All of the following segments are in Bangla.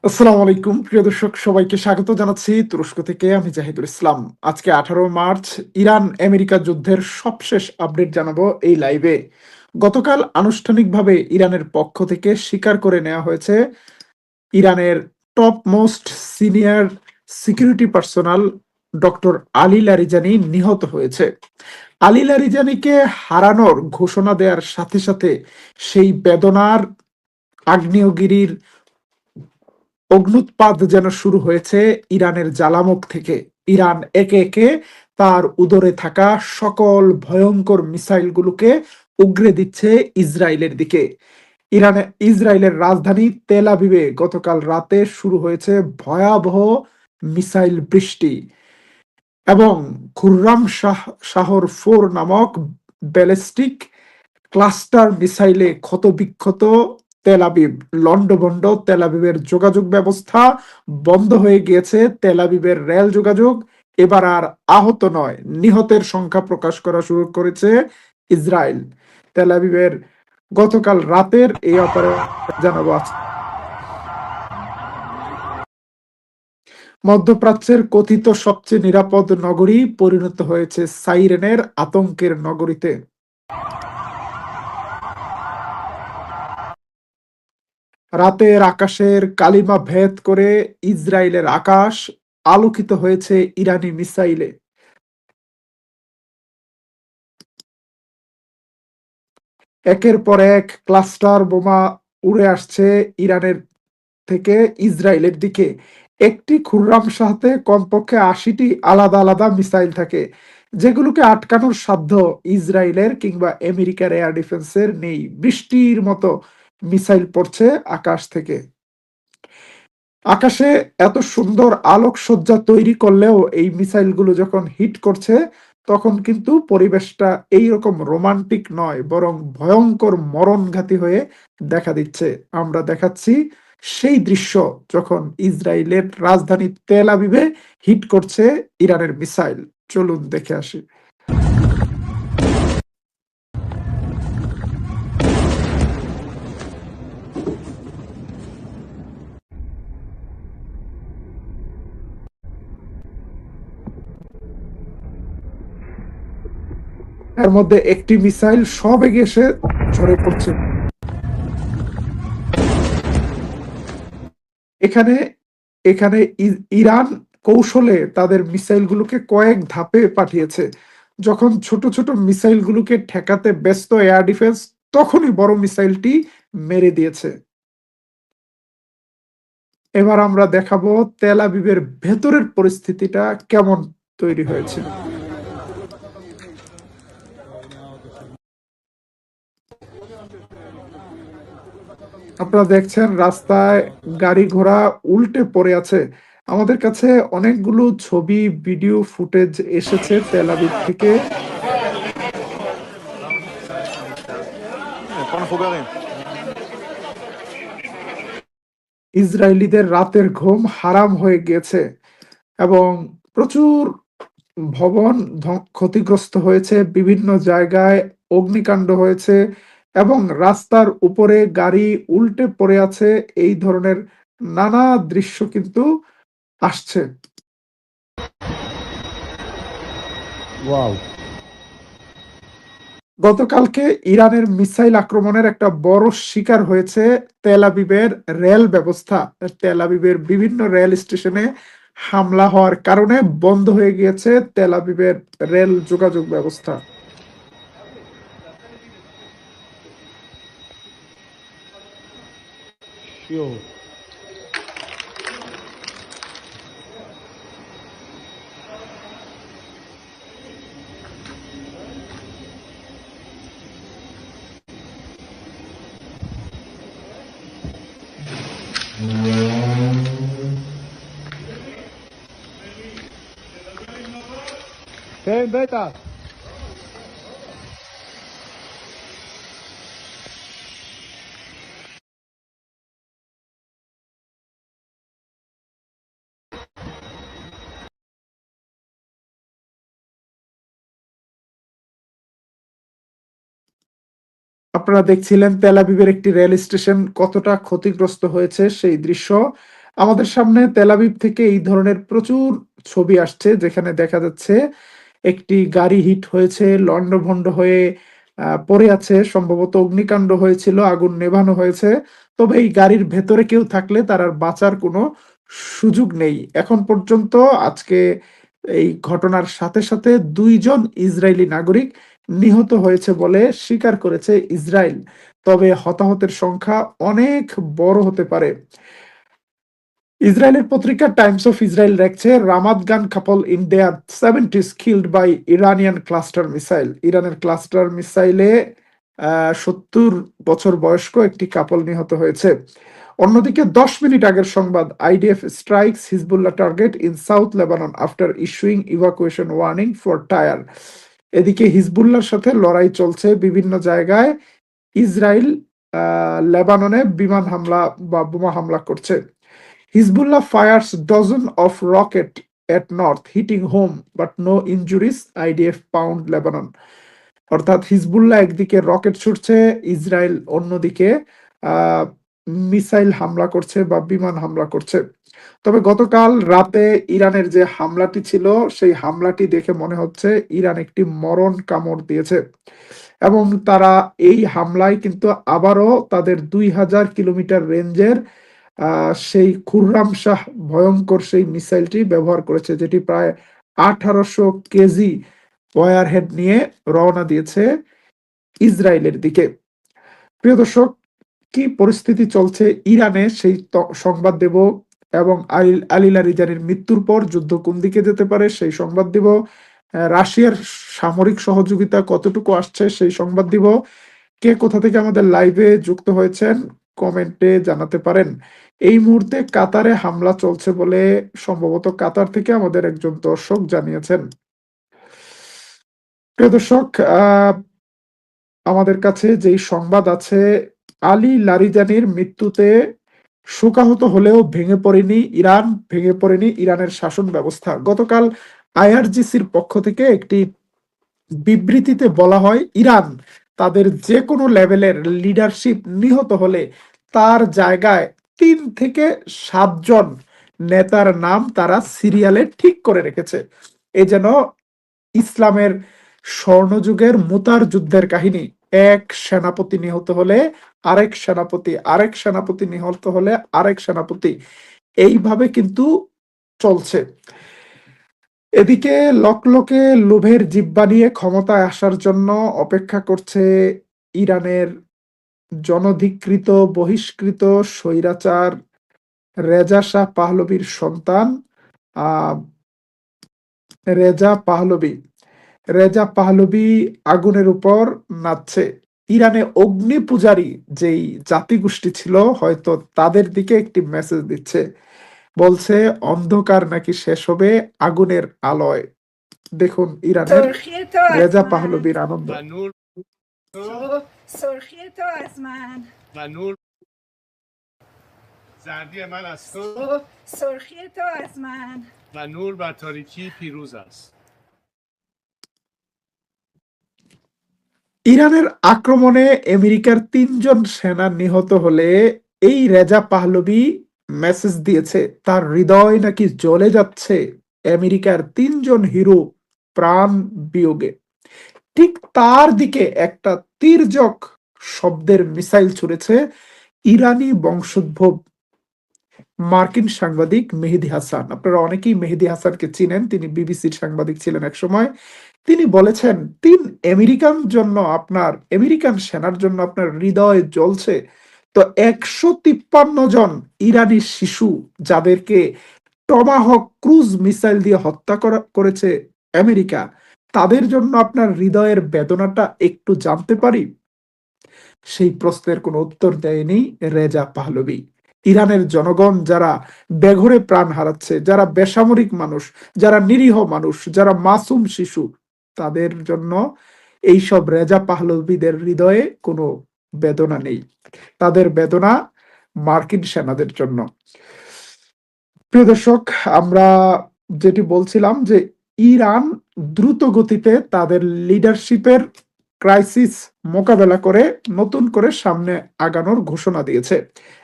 আসসালামু আলাইকুম প্রিয় দর্শক সবাইকে স্বাগত জানাচ্ছি তুরস্ক থেকে আমি জাহিদুল ইসলাম। আজকে 18 মার্চ ইরান আমেরিকা যুদ্ধের সবশেষ আপডেট জানাবো এই লাইভে। গতকাল আনুষ্ঠানিকভাবে ইরানের পক্ষ থেকে স্বীকার করে নেওয়া হয়েছে ইরানের top most senior security personal doctor Ali Larijani নিহত হয়েছে। আলী লারিজানিকে হারানোর ঘোষণা দেওয়ার সাথে সাথে সেই বেদনার আগ্নেয়গিরির অগ্নুৎপাত যেন শুরু হয়েছে ইরানের জ্বালামুখ থেকে। ইরান একে একে তার উদরে থাকা সকল ভয়ঙ্কর মিসাইলগুলোকে উগরে দিচ্ছে ইসরায়েলের দিকে। ইসরায়েলের রাজধানী তেল আবিবে গতকাল রাতে শুরু হয়েছে ভয়াবহ মিসাইল বৃষ্টি এবং শাহর 4 নামক ব্যালিস্টিক ক্লাস্টার মিসাইলে ক্ষতবিক্ষত তেল আবিব। লন্ডভন্ড তেল আবিবের যোগাযোগ ব্যবস্থা বন্ধ হয়ে গিয়েছে। তেল আবিবের রেল যোগাযোগ। এবার আর আহত নয়, নিহতের সংখ্যা প্রকাশ করা শুরু করেছে ইসরায়েল। তেল আবিবের গতকাল রাতের এই অপারেশন জানাবো আজকে। মধ্যপ্রাচ্যের কথিত সবচেয়ে নিরাপদ নগরী পরিণত হয়েছে সাইরেনের আতঙ্কের নগরীতে। রাতের আকাশের কালিমা ভেদ করে ইসরায়েলের আকাশ আলোকিত হয়েছে ইরানি মিসাইলে। একের পর এক ক্লাস্টার বোমা উড়ে আসছে ইরানের থেকে ইসরায়েলের দিকে। একটি খুররাম শাহতে কমপক্ষে ৮০টি আলাদা আলাদা মিসাইল থাকে, যেগুলোকে আটকানোর সাধ্য ইসরায়েলের কিংবা আমেরিকার এয়ার ডিফেন্সের নেই। বৃষ্টির মতো মিসাইল পড়ছে আকাশ থেকে। আকাশে এত সুন্দর আলোকসজ্জা তৈরি করলেও এই মিসাইলগুলো যখন হিট করছে, তখন কিন্তু পরিবেশটা এইরকম রোমান্টিক নয়, বরং ভয়ঙ্কর মরণঘাতী হয়ে দেখা দিচ্ছে। আমরা দেখাচ্ছি সেই দৃশ্য যখন ইসরায়েলের রাজধানী তেল আবিবে হিট করছে ইরানের মিসাইল। চলুন দেখে আসি। এর মধ্যে একটি মিসাইল সবেগে এসে ঝরে পড়ছে। এখানে এখানে ইরান কৌশলে তাদের মিসাইলগুলোকে কয়েক ধাপে পাঠিয়েছে। যখন ছোট ছোট মিসাইলগুলোকে ঠেকাতে ব্যস্ত এয়ার ডিফেন্স, তখনই বড় মিসাইলটি মেরে দিয়েছে। এবার আমরা দেখাবো তেল আবিবের ভেতরের পরিস্থিতিটা কেমন তৈরি হয়েছিল। আপনারা দেখছেন রাস্তায় গাড়ি ঘোড়া উল্টে পড়ে আছে। আমাদের কাছে অনেকগুলো ছবি ভিডিও ফুটেজ এসেছে তেল আবিব থেকে। ইসরায়েলিদের রাতের ঘুম হারাম হয়ে গিয়েছে এবং প্রচুর ভবন ক্ষতিগ্রস্ত হয়েছে, বিভিন্ন জায়গায় অগ্নিকাণ্ড হয়েছে এবং রাস্তার উপরে গাড়ি উল্টে পড়ে আছে। এই ধরনের নানা দৃশ্য কিন্তু আসছে। ওয়াও! গতকালকে ইরানের মিসাইল আক্রমণের একটা বড় শিকার হয়েছে তেল আবিবের রেল ব্যবস্থা। তেল আবিবের বিভিন্ন রেল স্টেশনে হামলা হওয়ার কারণে বন্ধ হয়ে গিয়েছে তেল আবিবের রেল যোগাযোগ ব্যবস্থা। শিওর। فين بيتك؟ আপনারা দেখছিলেন তেল আবিবের একটি রেল স্টেশন কতটা ক্ষতিগ্রস্ত হয়েছে সেই দৃশ্য। আমাদের সামনে তেল আবিব থেকে এই ধরনের প্রচুর ছবি আসছে যেখানে দেখা যাচ্ছে একটি গাড়ি হিট হয়েছে, লন্ডভন্ড হয়ে পড়ে আছে, সম্ভবত অগ্নিকাণ্ড হয়েছিল, আগুন নেভানো হয়েছে। তবে এই গাড়ির ভেতরে কেউ থাকলে তার আর বাঁচার কোনো সুযোগ নেই। এখন পর্যন্ত আজকে এই ঘটনার সাথে সাথে ২ জন ইসরায়েলি নাগরিক নিহত হয়েছে বলে স্বীকার করেছে ইসরায়েল। তবে হতাহতের সংখ্যা অনেক বড় হতে পারে। ইসরায়েলের পত্রিকা টাইমস অফ ইসরায়েল লিখছে Ramat Gan couple in their 70s killed by Iranian cluster missile. ইরানের ক্লাস্টার মিসাইলে ৭০ বছর বয়স্ক একটি কাপল নিহত হয়েছে। অন্যদিকে ১০ মিনিট আগের সংবাদ, IDF strikes Hezbollah target in south Lebanon after issuing evacuation warning for tyre. এদিকে হিজবুল্লাহর সাথে লড়াই চলছে বিভিন্ন জায়গায়। ইসরায়েল লেবাননে বিমান হামলা বা বোমা হামলা করছে। Hezbollah fires dozen of rocket at north, hitting home but no injuries, IDF pound Lebanon. অর্থাৎ হিজবুল্লাহ একদিকে রকেট ছুটছে, ইসরায়েল অন্যদিকে আহ মিসাইল হামলা করছে বা বিমান হামলা করছে। তবে গতকাল রাতে ইরানের যে হামলাটি ছিল সেই হামলাটি দেখে মনে হচ্ছে ইরান একটি মরণ কামড় দিয়েছে এবং তারা এই হামলায় কিন্তু আবারও তাদের ২০০০ কিলোমিটার রেঞ্জের সেই খুররাম শাহ ভয়ঙ্কর সেই মিসাইলটি ব্যবহার করেছে, যেটি প্রায় ১৮০০ কেজি ওয়ারহেড নিয়ে রওনা দিয়েছে ইসরায়েলের দিকে। প্রিয় দর্শক, কি পরিস্থিতি চলছে ইরানে সেই সংবাদ দেব এবং আলী লারিজানির মৃত্যুর পর যুদ্ধ কোন দিকে যেতে পারে সেই সংবাদ দিব। রাশিয়ার সামরিক সহযোগিতা কতটুকু আসছে সেই সংবাদ দিব। কে কোথা থেকে আমাদের লাইভে যুক্ত হয়েছেন কমেন্টে জানাতে পারেন। এই মুহূর্তে কাতারে হামলা চলছে বলে সম্ভবত কাতার থেকে আমাদের একজন দর্শক জানিয়েছেন। প্রিয় দর্শক, আমাদের কাছে যেই সংবাদ আছে, আলী লারিজানির মৃত্যুতে শোকাহত হলেও ভেঙে পড়েনি ইরান, ভেঙে পড়েনি ইরানের শাসন ব্যবস্থা। গতকাল আইআরজিসির পক্ষ থেকে একটি বিবৃতিতে বলা হয় ইরান তাদের যে কোনো লেভেলের লিডারশিপ নিহত হলে তার জায়গায় ৩ থেকে ৭ জন নেতার নাম তারা সিরিয়ালে ঠিক করে রেখেছে। এ যেন ইসলামের স্বর্ণযুগের মুতার যুদ্ধের কাহিনী। এক সেনাপতি নিহত হলে আরেক সেনাপতি, আরেক সেনাপতি নিহত হলে আরেক সেনাপতি, এইভাবে কিন্তু চলছে। এদিকে লোকে লোভের জিহ্বা নিয়ে ক্ষমতায় আসার জন্য অপেক্ষা করছে ইরানের জনধিকৃত বহিষ্কৃত স্বৈরাচার রেজা শাহ পাহলভির সন্তান রেজা পাহলভি। রেজা পাহলভি আগুনের উপর নাচছে। ইরানে অগ্নি পূজারী যেই জাতিগোষ্ঠী ছিল হয়তো তাদের দিকে একটি মেসেজ দিচ্ছে, বলছে অন্ধকার নাকি শেষ হবে আগুনের আলোয়। দেখুন ইরানের রেজা পাহলভির আনন্দ। سرخی تو از من و نور زردی من از تو سرخی تو از من و نور بر تاریکی پیروز است. ইরানের আক্রমণে আমেরিকার ৩ জন সেনা নিহত হলে এই রেজা পাহলভি মেসেজ দিয়েছে তার হৃদয় নাকি জ্বলে যাচ্ছে আমেরিকার ৩ জন হিরো প্রাণ বিয়োগে। ঠিক তার দিকে একটা তীর্যক শব্দের মিসাইল ছুড়েছে ইরানি বংশোদ্ভব মার্কিন সাংবাদিক মেহেদী হাসান। আপনারা অনেকেই মেহেদী হাসানকে চিনেন, তিনি বিবিসির সাংবাদিক ছিলেন একসময়। তিনি বলেছেন আমেরিকান সেনার জন্য আপনার হৃদয় জ্বলছে। তো ১৫৩ জন ইরানি শিশু যাদেরকে টমাহক ক্রুজ মিসাইল দিয়ে হত্যা করেছে আমেরিকা, তাদের জন্য আপনার হৃদয়ের বেদনাটা একটু জানতে পারি? সেই প্রশ্নের কোনো উত্তর দেয়নি রেজা পাহলভি। ইরানের জনগণ যারা বেঘরে প্রাণ হারাচ্ছে, যারা বেসামরিক মানুষ, যারা নিরীহ মানুষ, যারা মাসুম শিশু, তাদের জন্য এইসব রেজা পাহলভিদের হৃদয়ে কোনো বেদনা নেই। তাদের বেদনা মার্কিন সেনাদের জন্য। প্রিয় দর্শক, আমরা যেটি বলছিলাম যে ইরান দ্রুত গতিতে তাদের লিডারশিপের ক্রাইসিস মোকাবেলা করে নতুন করে সামনে আগানোর ঘোষণা দিয়েছে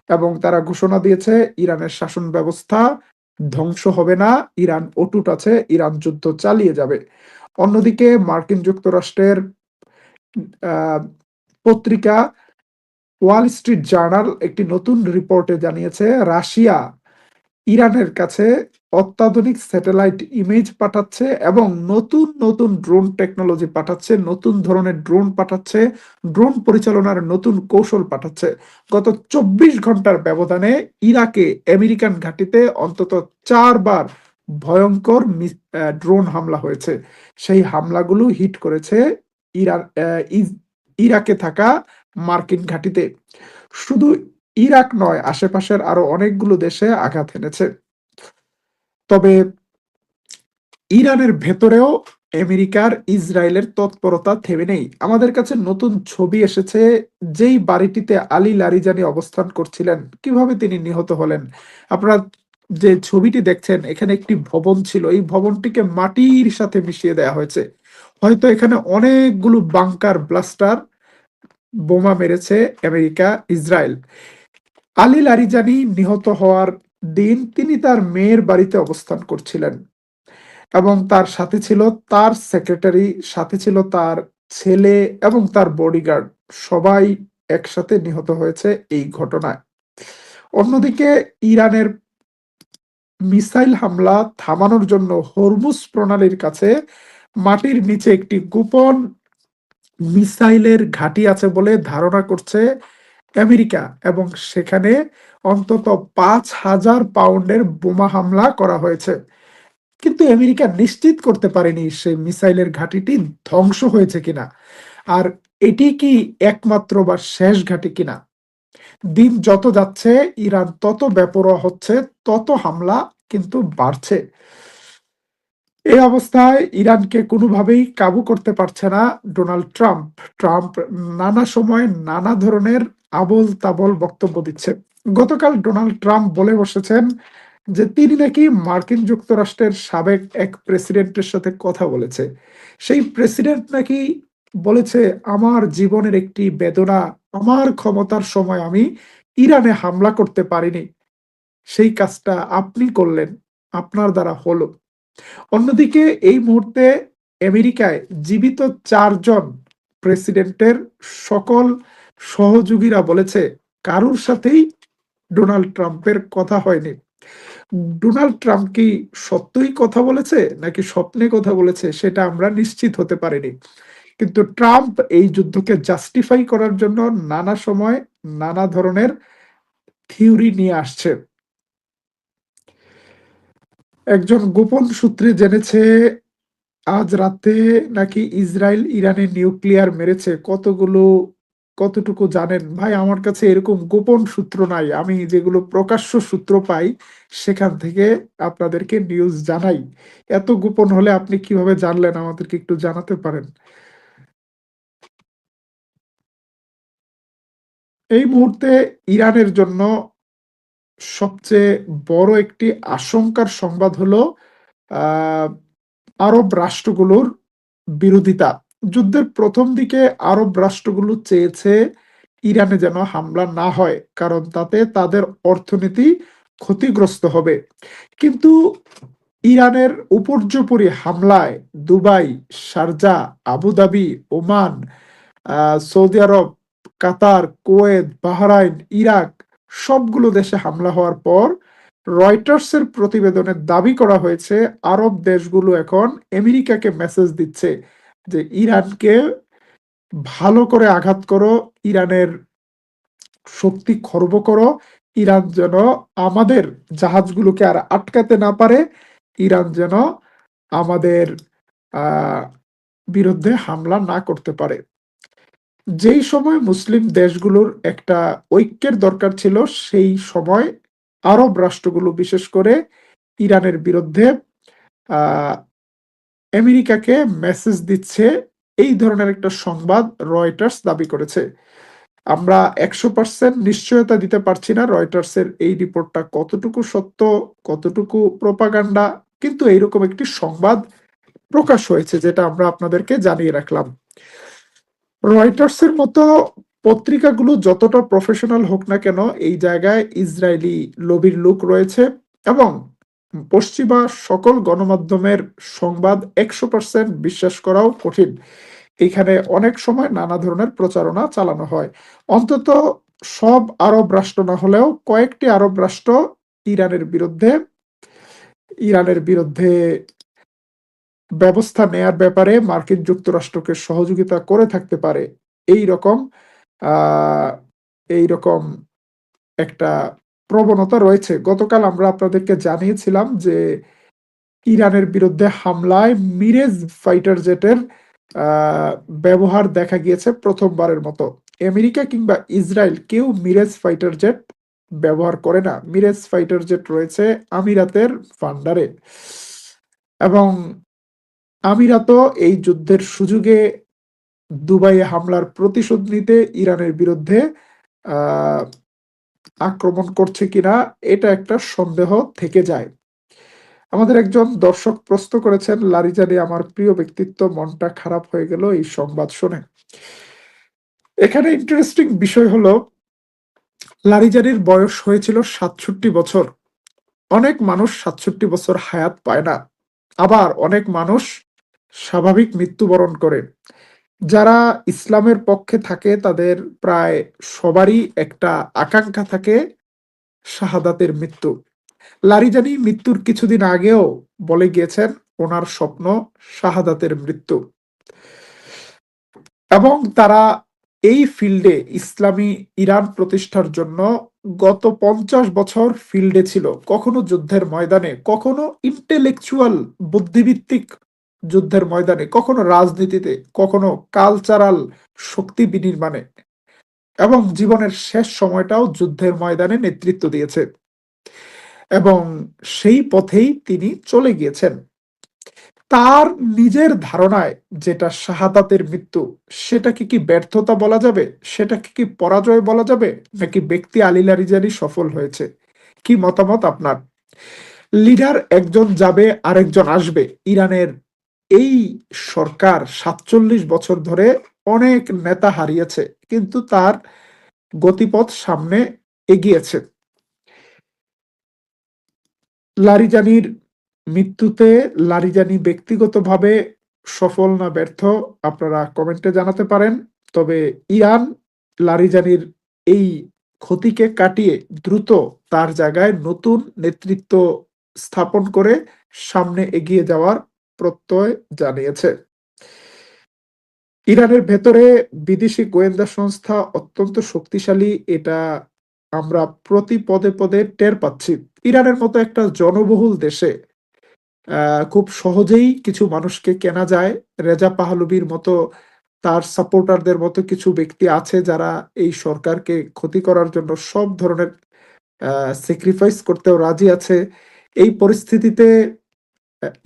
এবং তারা ঘোষণা দিয়েছে ইরানের শাসন ব্যবস্থা ধ্বংস হবে না, ইরান অটুট আছে, ইরান যুদ্ধ চালিয়ে যাবে। অন্যদিকে মার্কিন যুক্তরাষ্ট্রের আহ, পত্রিকা ওয়াল স্ট্রিট জার্নাল একটি নতুন রিপোর্টে জানিয়েছে রাশিয়া ইরানের কাছে অত্যাধুনিক স্যাটেলাইট ইমেজ পাঠাচ্ছে এবং নতুন নতুন ড্রোন টেকনোলজি পাঠাচ্ছে, নতুন ধরনের ড্রোন পাঠাচ্ছে, ড্রোন পরিচালনার নতুন কৌশল পাঠাচ্ছে। গত 24 ঘন্টার ব্যবধানে ইরাকে আমেরিকান ঘাঁটিতে অন্তত 4 বার ভয়ঙ্কর ড্রোন হামলা হয়েছে। সেই হামলাগুলো হিট করেছে ইরান ইরাকে থাকা মার্কিন ঘাঁটিতে। শুধু ইরাক নয়, আশেপাশের আরো অনেকগুলো দেশে আঘাত এনেছে। তবে ইরানের ভেতরেও আমেরিকার ইসরায়েলের তৎপরতা থেমে নেই। আমাদের কাছে নতুন ছবি এসেছে, যেই বাড়িটিতে আলী লারিজানি অবস্থান করছিলেন কিভাবে তিনি নিহত হলেন। আপনারা যে ছবিটি দেখছেন, এখানে একটি ভবন ছিল, এই ভবনটিকে মাটির সাথে মিশিয়ে দেওয়া হয়েছে। হয়তো এখানে অনেকগুলো বাংকার ব্লাস্টার বোমা মেরেছে আমেরিকা ইসরায়েল। আলী লারিজানি নিহত হওয়ার দিন তিনি তার মেয়ের বাড়িতে অবস্থান করছিলেন এবং তার সাথে ছিল তার সেক্রেটারি, সাথে ছিল তার ছেলে এবং তার বডিগার্ড। সবাই একসাথে নিহত হয়েছে এই ঘটনায়। অন্যদিকে ইরানের মিসাইল হামলা থামানোর জন্য হরমুজ প্রণালীর কাছে মাটির নিচে একটি গোপন মিসাইলের ঘাঁটি আছে বলে ধারণা করছে আমেরিকা এবং সেখানে অন্তত 5,000 পাউন্ডের বোমা হামলা করা হয়েছে। কিন্তু আমেরিকা নিশ্চিত করতে পারেনি সেই মিসাইলের ঘাঁটিটি ধ্বংস হয়েছে কিনা, আর এটি কি একমাত্র বা শেষ ঘাঁটি কিনা। দিন যত যাচ্ছে ইরান তত বেপরোয়া হচ্ছে, তত হামলা কিন্তু বাড়ছে। এই অবস্থায় ইরানকে কোনোভাবেই কাবু করতে পারছে না ডোনাল্ড ট্রাম্প। ট্রাম্প নানা সময় নানা ধরনের আবোল তাবোল বক্তব্য দিচ্ছে। গতকাল ডোনাল্ড ট্রাম্প বলে বসেছেন যে তিনি নাকি মার্কিন যুক্তরাষ্ট্রের সাবেক এক প্রেসিডেন্টের সাথে কথা বলেছে। সেই প্রেসিডেন্ট নাকি বলেছে, আমার জীবনের একটি বেদনা, আমার ক্ষমতার সময় আমি ইরানে হামলা করতে পারিনি, সেই কাজটা আপনি করলেন, আপনার দ্বারা হলো। অন্যদিকে এই মুহূর্তে আমেরিকায় জীবিত 4 জন প্রেসিডেন্টের সকল সহযোগীরা বলেছে কারুর সাথেই ডোনাল্ড ট্রাম্পের কথা হয়নি। ডোনাল্ড ট্রাম্প কি সত্যই কথা বলেছে নাকি স্বপ্নে কথা বলেছে সেটা আমরা নিশ্চিত হতে পারিনি। কিন্তু ট্রাম্প এই যুদ্ধকে জাস্টিফাই করার জন্য নানা সময় নানা ধরনের থিওরি নিয়ে আসছে। একজন গোপন সূত্রে জেনেছে আজ রাতে নাকি ইসরায়েল ইরানে নিউক্লিয়ার মেরেছে। কতটুকু জানেন ভাই? আমার কাছে এরকম গোপন সূত্র নাই, আমি যেগুলো প্রকাশ্য সূত্র পাই সেখান থেকে আপনাদেরকে নিউজ জানাই। এত গোপন হলে আপনি কিভাবে জানলেন আমাদেরকে একটু জানাতে পারেন। এই মুহূর্তে ইরানের জন্য সবচেয়ে বড় একটি আশঙ্কার সংবাদ হলো আহ আরব রাষ্ট্রগুলোর বিরোধিতা। যুদ্ধের প্রথম দিকে আরব রাষ্ট্রগুলো চেয়েছে ইরানে যেন হামলা না হয়, কারণ তাতে তাদের অর্থনীতি ক্ষতিগ্রস্ত হবে। কিন্তু ইরানের উপর্যুপরি হামলায় Dubai, Sharjah, Abu Dhabi, Oman, Saudi আরব, কাতার, কুয়েত, বাহরাইন, ইরাক সবগুলো দেশে হামলা হওয়ার পর রয়টার্সের প্রতিবেদনে দাবি করা হয়েছে আরব দেশগুলো এখন আমেরিকাকে মেসেজ দিচ্ছে যে ইরানকে ভালো করে আঘাত করো, ইরানের শক্তি খর্ব করো, ইরান যেন আমাদের জাহাজগুলোকে আর আটকাতে না পারে, ইরান যেন আমাদের আহ বিরুদ্ধে হামলা না করতে পারে। যেই সময় মুসলিম দেশগুলোর একটা ঐক্যের দরকার ছিল, সেই সময় আরব রাষ্ট্রগুলো বিশেষ করে ইরানের বিরুদ্ধে আহ আমেরিকাকে মেসেজ দিচ্ছে, এই ধরনের একটা সংবাদ রয়টার্স দাবি করেছে। আমরা 100% নিশ্চয়তা দিতে পারছি না রয়টার্সের এই রিপোর্টটা কতটুকু সত্য, কতটুকু প্রোপাগান্ডা, কিন্তু এইরকম একটি সংবাদ প্রকাশ হয়েছে যেটা আমরা আপনাদেরকে জানিয়ে রাখলাম। রয়টার্সের মতো পত্রিকাগুলো যতটা প্রফেশনাল হোক না কেন, এই জায়গায় ইসরায়েলি লবির লোক রয়েছে এবং পশ্চিমা সকল গণমাধ্যমের সংবাদ 100% বিশ্বাস করাও কঠিন। এইখানে অনেক সময় নানা ধরনের প্রচারণা চালানো হয়। অন্তত সব আরব রাষ্ট্র না হলেও কয়েকটি আরব রাষ্ট্র ইরানের বিরুদ্ধে ইরানের বিরুদ্ধে ব্যবস্থা নেয়ার ব্যাপারে মার্কিন যুক্তরাষ্ট্রকে সহযোগিতা করে থাকতে পারে। এইরকম আহ এইরকম একটা প্রবণতা রয়েছে। গতকাল আমরা আপনাদেরকে জানিয়েছিলাম যে ইরানের বিরুদ্ধে হামলায় মিরেজ ফাইটার জেটের আহ, ব্যবহার দেখা গিয়েছে প্রথমবারের মতো। আমেরিকা কিংবা ইসরায়েল কেউ মিরেজ ফাইটার জেট ব্যবহার করে না। মিরেজ ফাইটার জেট রয়েছে আমিরাতের ভান্ডারে এবং আমিরাতও এই যুদ্ধের সুযোগে দুবাইয়ে হামলার প্রতিশোধ নিতে ইরানের বিরুদ্ধে আহ, আক্রমণ করছে কিনা এটা একটা সন্দেহ থেকে যায়। আমাদের একজন দর্শক প্রশ্ন করেছেন, লারিজানি আমার প্রিয় ব্যক্তিত্ব, মনটা খারাপ হয়ে গেল এই সংবাদ শুনে। এখানে ইন্টারেস্টিং বিষয় হলো, লারিজানির বয়স হয়েছিল 67 বছর। অনেক মানুষ 67 বছর হায়াত পায় না, আবার অনেক মানুষ স্বাভাবিক মৃত্যুবরণ করে। যারা ইসলামের পক্ষে থাকে তাদের প্রায় সবারই একটা আকাঙ্ক্ষা থাকে শাহাদাতের মৃত্যু। লারিজানি মৃত্যুর কিছুদিন আগেও বলে গিয়েছেন ওনার স্বপ্ন শাহাদাতের মৃত্যু এবং তারা এই ফিল্ডে ইসলামী ইরান প্রতিষ্ঠার জন্য গত 50 বছর ফিল্ডে ছিল। কখনো যুদ্ধের ময়দানে, কখনো ইন্টেলেকচুয়াল বুদ্ধিভিত্তিক যুদ্ধের ময়দানে, কখনো রাজনীতিতে, কখনো কালচারাল শক্তি বিনির্মাণে এবং জীবনের শেষ সময়টাও যুদ্ধের ময়দানে নেতৃত্ব দিয়েছে এবং সেই পথেই তিনি চলে গিয়েছেন। তার নিজের ধারণায় যেটা শাহাদাতের মৃত্যু, সেটাকে কি ব্যর্থতা বলা যাবে? সেটাকে কি পরাজয় বলা যাবে? নাকি ব্যক্তি আলী লারিজানি সফল হয়েছে? কি মতামত আপনার? লিডার একজন যাবে আরেকজন আসবে। ইরানের এই সরকার 47 বছর ধরে অনেক নেতা হারিয়েছে, কিন্তু তার গতিপথ সামনে এগিয়েছে। লারিজানির মৃত্যুতে লারিজানি ব্যক্তিগতভাবে সফল না ব্যর্থ আপনারা কমেন্টে জানাতে পারেন। তবে ইরান লারিজানির এই ক্ষতিকে কাটিয়ে দ্রুত তার জায়গায় নতুন নেতৃত্ব স্থাপন করে সামনে এগিয়ে যাওয়ার প্রত্যয় জানিয়েছে। ইরানের ভেতরে বিদেশি গোয়েন্দা সংস্থা অত্যন্ত শক্তিশালী, এটা আমরা প্রতি পদে পদে টের পাচ্ছি। ইরানের মতো একটা জনবহুল দেশে খুব সহজেই কিছু মানুষকে কেনা যায়। রেজা পাহলবির মতো, তার সাপোর্টারদের মতো কিছু ব্যক্তি আছে যারা এই সরকারকে ক্ষতি করার জন্য সব ধরনের স্যাক্রিফাইস করতেও রাজি আছে। এই পরিস্থিতিতে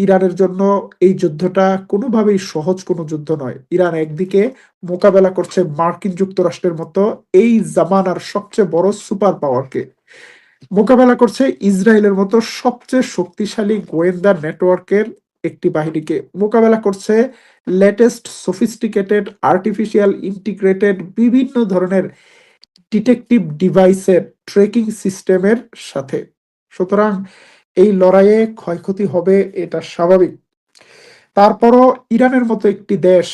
ইরানের জন্য এই যুদ্ধটা কোনোভাবেই সহজ কোনো যুদ্ধ নয়। ইরান একদিকে মোকাবেলা করছে মার্কিন যুক্তরাষ্ট্রের মতো এই জামানার সবচেয়ে বড় সুপার পাওয়ারকে, মোকাবেলা করছে ইসরায়েলের মতো সবচেয়ে শক্তিশালী গোয়েন্দা নেটওয়ার্কের একটি বাহিনীকে, মোকাবেলা করছে লেটেস্ট সফিস্টিকেটেড আর্টিফিশিয়াল ইন্টিগ্রেটেড বিভিন্ন ধরনের ডিটেকটিভ ডিভাইসের ট্রেকিং সিস্টেমের সাথে। সুতরাং এই লড়াইয়ে ক্ষয়ক্ষতি হবে, এটা স্বাভাবিক। তারপরও ইরানের মতো একটি দেশ